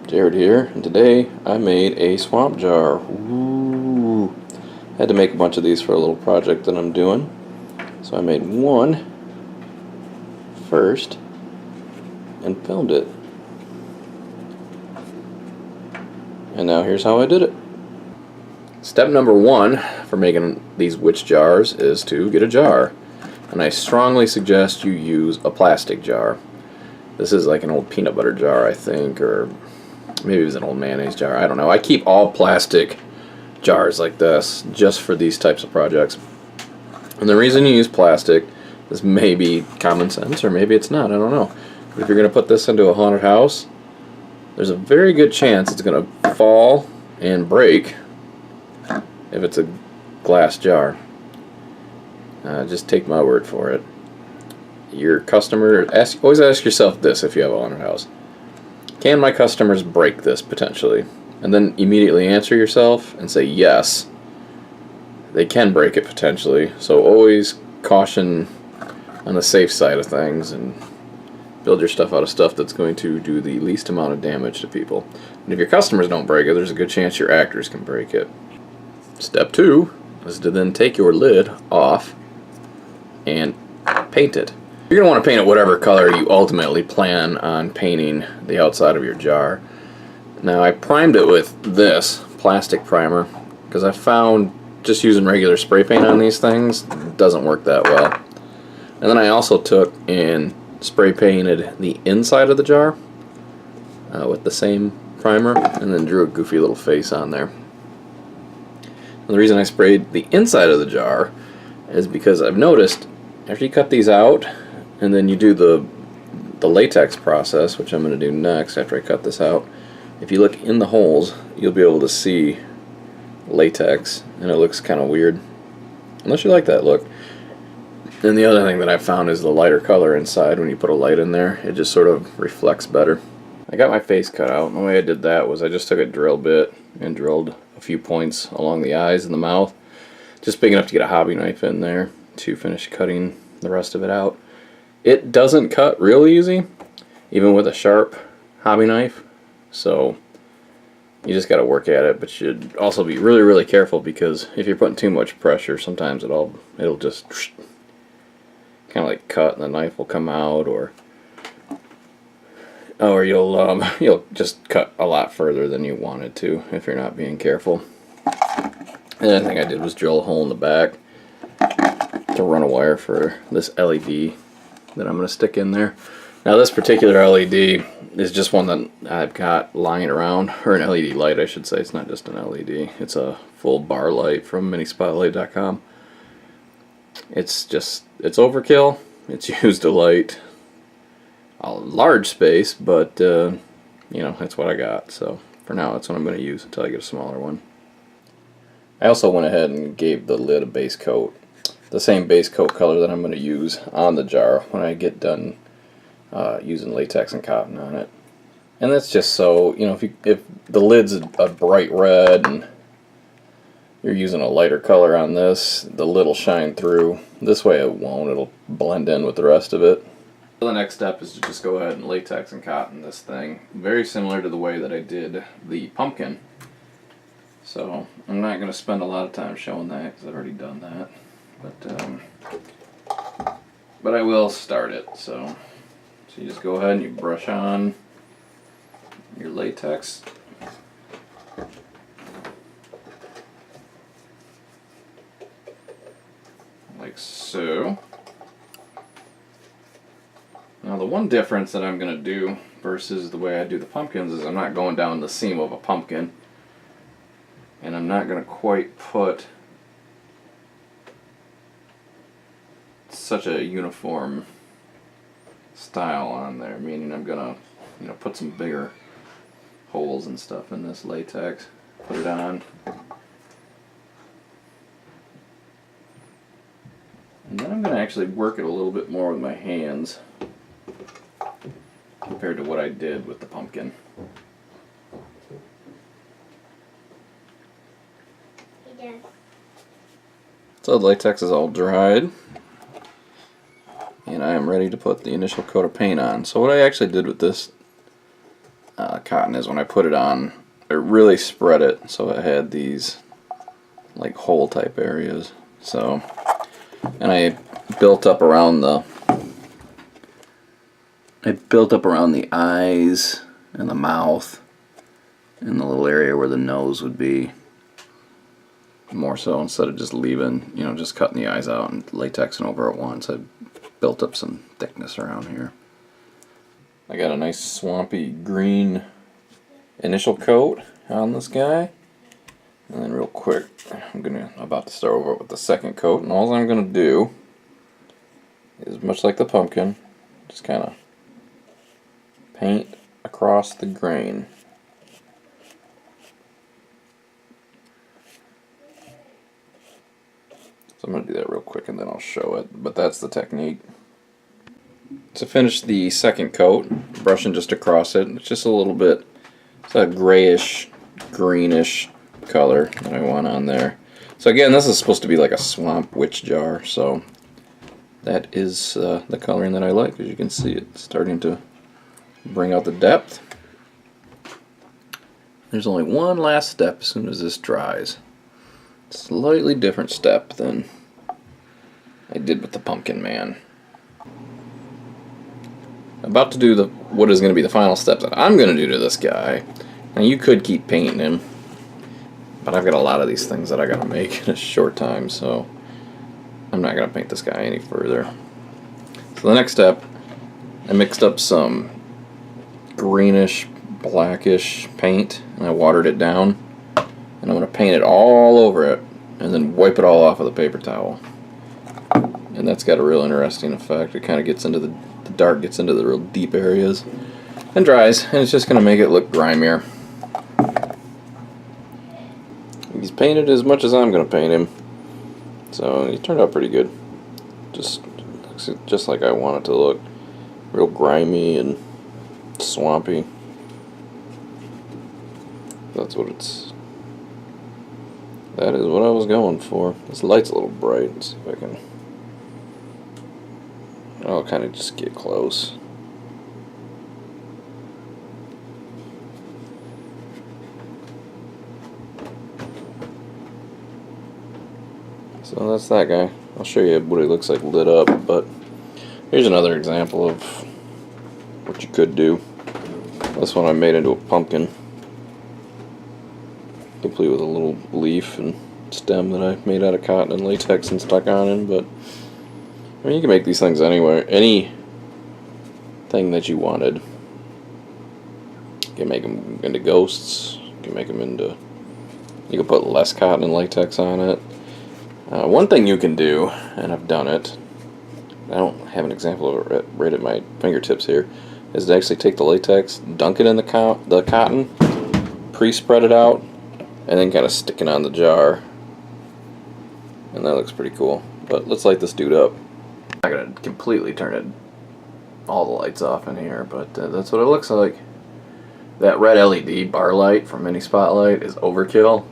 Jared here, and today I made a swamp jar. Ooh. Had to make a bunch of these for a little project that I'm doing. So I made one first and filmed it. And now here's how I did it. Step number one for making these witch jars is to get a jar. And I strongly suggest you use a plastic jar. This is like an old peanut butter jar, I think, or maybe it was an old mayonnaise jar. I don't know. I keep all plastic jars like this just for these types of projects. And the reason you use plastic is maybe common sense, or maybe it's not. I don't know. But if you're going to put this into a haunted house, there's a very good chance it's going to fall and break if it's a glass jar. Just take my word for it. Your customer, always ask yourself this if you have a haunted house. Can my customers break this potentially? And then immediately answer yourself and say yes, they can break it potentially. So always caution on the safe side of things and build your stuff out of stuff that's going to do the least amount of damage to people. And if your customers don't break it, there's a good chance your actors can break it. Step two is to then take your lid off and paint it. You're going to want to paint it whatever color you ultimately plan on painting the outside of your jar. Now I primed it with this plastic primer because I found just using regular spray paint on these things doesn't work that well. And then I also took and spray painted the inside of the jar with the same primer and then drew a goofy little face on there. And the reason I sprayed the inside of the jar is because I've noticed after you cut these out and then you do the latex process, which I'm going to do next after I cut this out, if you look in the holes, you'll be able to see latex, and it looks kind of weird, unless you like that look. And the other thing that I found is the lighter color inside. When you put a light in there, it just sort of reflects better. I got my face cut out, and the way I did that was I just took a drill bit and drilled a few points along the eyes and the mouth, just big enough to get a hobby knife in there to finish cutting the rest of it out. It doesn't cut real easy, even with a sharp hobby knife, so you just got to work at it. But you should also be really, really careful, because if you're putting too much pressure, sometimes it'll just kind of like cut, and the knife will come out, or you'll just cut a lot further than you wanted to if you're not being careful. And the other thing I did was drill a hole in the back to run a wire for this LED that I'm going to stick in there. Now this particular LED is just one that I've got lying around, or an LED light I should say. It's not just an LED, it's a full bar light from minispotlight.com. It's overkill. It's used to light a large space, but you know, that's what I got. So for now that's what I'm going to use until I get a smaller one. I also went ahead and gave the lid a base coat, the same base coat color that I'm going to use on the jar when I get done using latex and cotton on it. And that's just so, you know, if the lid's a bright red and you're using a lighter color on this, the lid will shine through. This way it won't. It'll blend in with the rest of it. So the next step is to just go ahead and latex and cotton this thing, very similar to the way that I did the pumpkin. So I'm not going to spend a lot of time showing that because I've already done that. But I will start it. So you just go ahead and you brush on your latex. Like so. Now the one difference that I'm going to do versus the way I do the pumpkins is I'm not going down the seam of a pumpkin. And I'm not going to quite put such a uniform style on there, meaning I'm going to, you know, put some bigger holes and stuff in this latex, put it on. And then I'm going to actually work it a little bit more with my hands compared to what I did with the pumpkin. So the latex is all dried, and I am ready to put the initial coat of paint on. So what I actually did with this cotton is when I put it on, it really spread it so it had these like hole type areas. So, and I built up around the eyes and the mouth and the little area where the nose would be, more so, instead of just leaving, you know, just cutting the eyes out and latexing over at once. I built up some thickness around here. I got a nice swampy green initial coat on this guy. And then real quick, I'm about to start over with the second coat, and all I'm gonna do is, much like the pumpkin, just kind of paint across the grain. So I'm gonna do that real quick and then I'll show it, but that's the technique. To finish the second coat, brushing just across it, it's just a little bit, it's a grayish, greenish color that I want on there. So again, this is supposed to be like a swamp witch jar, so that is the coloring that I like. As you can see, it's starting to bring out the depth. There's only one last step as soon as this dries. Slightly different step than I did with the Pumpkin Man. About to do what is going to be the final step that I'm going to do to this guy. Now you could keep painting him, but I've got a lot of these things that I got to make in a short time, so I'm not going to paint this guy any further. So the next step, I mixed up some greenish, blackish paint, and I watered it down, and I'm going to paint it all over it, and then wipe it all off with a paper towel. And that's got a real interesting effect. It kind of gets into the dark, gets into the real deep areas, and dries, and it's just going to make it look grimier. He's painted as much as I'm going to paint him, so he turned out pretty good. Just looks just like I want it to look. Real grimy and swampy. That is what I was going for. This light's a little bright. Let's see if I can. I'll kind of just get close. So that's that guy. I'll show you what he looks like lit up, but here's another example of what you could do. This one I made into a pumpkin, complete with a little leaf and stem that I made out of cotton and latex and stuck on in. But I mean, you can make these things anywhere, any thing that you wanted. You can make them into ghosts. You can make them into. You can put less cotton and latex on it. One thing you can do, and I've done it, I don't have an example of it right at my fingertips here, is to actually take the latex, dunk it in the cotton, pre-spread it out, and then kind of stick it on the jar. And that looks pretty cool. But let's light this dude up. I'm not going to completely turn all the lights off in here, but that's what it looks like. That red LED bar light from Mini Spotlight is overkill.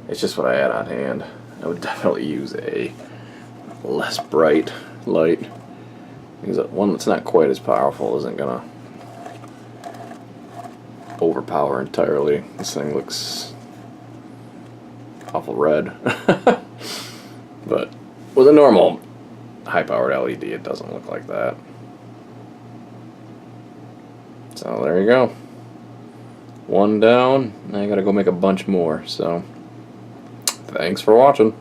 It's just what I had on hand. I would definitely use a less bright light, because one that's not quite as powerful isn't gonna overpower entirely. This thing looks awful red. But with a normal high-powered LED, it doesn't look like that. So there you go. One down. Now I gotta go make a bunch more, so thanks for watching.